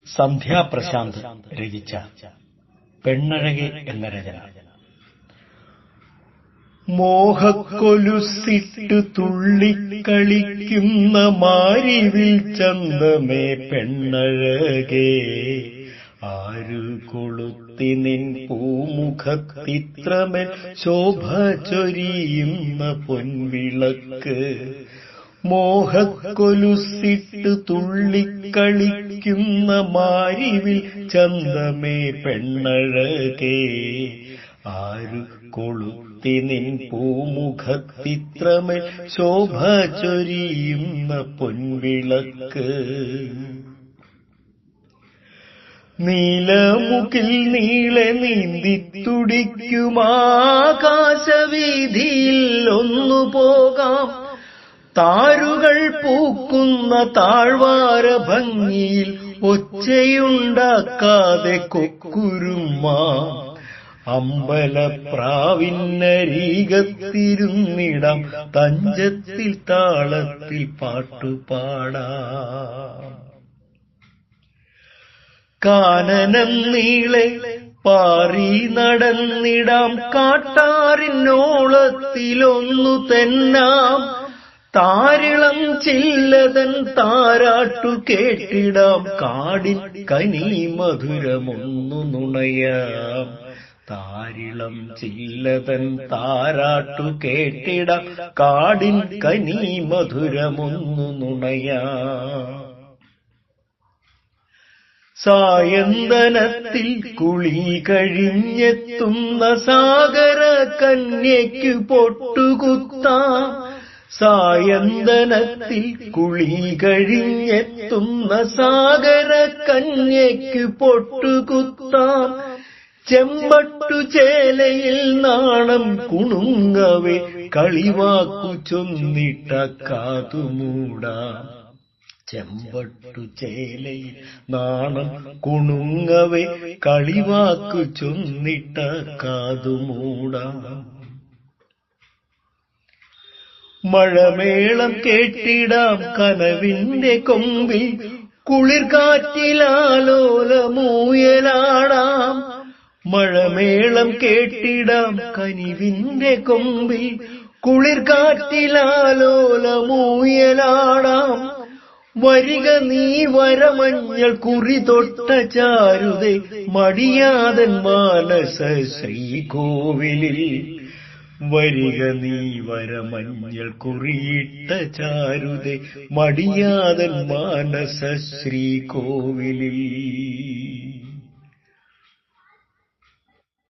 സന്ധ്യാപ്രശാന്ത് രചിച്ച പെണ്ണഴകെ എന്ന രചന. മോഹക്കൊലുസിട്ട് തുള്ളിക്കളിക്കുന്ന മാരിവിൽ ചന്തമേ പെണ്ണഴകേ, ആരു കൊളുത്തി നിൻ പൂമുഖത്തിത്രമേൽ ശോഭ ചൊരിയുന്ന പൊൻവിളക്ക്. മോഹക്കൊലുസിട്ട് തുള്ളിക്കളിക്കുന്ന മാരിവിൽ ചന്തമേ പെണ്ണഴകേ, ആരു കൊളുത്തി നിൻ പൂമുഖത്തിത്രമേൽ ശോഭ ചൊരിയുന്ന പൊൻവിളക്ക്. നീലമുകിൽ നീളെ നീന്തി തുടിക്കുമാകാശവീതിയിൽ ഒന്നു പോകാം. താരുകൾ പൂക്കുന്ന താഴ്വാര ഭംഗിയിൽ ഒച്ചയുണ്ടാക്കാതെ കൊക്കുരുമ്മാം. അമ്പലപ്രാവിന്നരീകത്തിരുന്നിടാം, തഞ്ചത്തിൽ താളത്തിൽ പാട്ടുപാടാം. കാനനം നീളെ പാറി നടന്നിടാം, കാട്ടാറിനോളത്തിലൊന്നു തെന്നാം. താരിളം ചില്ലതൻ താരാട്ടു കേട്ടിടാം, കാടിൻ കനി മധുരമൊന്നു നുണയാം. താരിളം ചില്ലതൻ താരാട്ടു കേട്ടിടാം, കാടിൻ കനി മധുരമൊന്നു നുണയാം. സായന്തനത്തിൽ കുളി കഴിഞ്ഞെത്തുന്ന സാഗര കന്യയ്ക്കു പൊട്ടുകുത്താം. സായന്തനത്തിൽ കുളി കഴിഞ്ഞെത്തുന്ന സാഗര കന്യയ്ക്കു പൊട്ടുകുത്താം. ചെമ്പട്ടു ചേലയിൽ നാണം കുണുങ്ങവേ കളിവാക്കു ചൊന്നിട്ട കാതുമൂടാം. ചെമ്പട്ടു ചേലയിൽ നാണം കുണുങ്ങവേ കളിവാക്കു ചൊന്നിട്ട കാതുമൂടാം. മഴമേളം കേട്ടിടാം കനവിന്റെ കൊമ്പിൽ, കുളിർകാറ്റിലാലോലമൂയലാടാം. മഴമേളം കേട്ടിടാം കനിവിന്റെ കൊമ്പിൽ, കുളിർകാറ്റിലാലോലമൂയലാടാം. വരിക നീ വരമഞ്ഞൾ കുറി തൊട്ട ചാരുതേ, മടിയാതൻ മാനസ ശ്രീകോവിലിൽ. വരിക നീ വരമഞ്ഞൾ കുറിയിട്ട ചാരുതേ, മടിയാതൻ മാനസ ശ്രീകോവിലിൽ.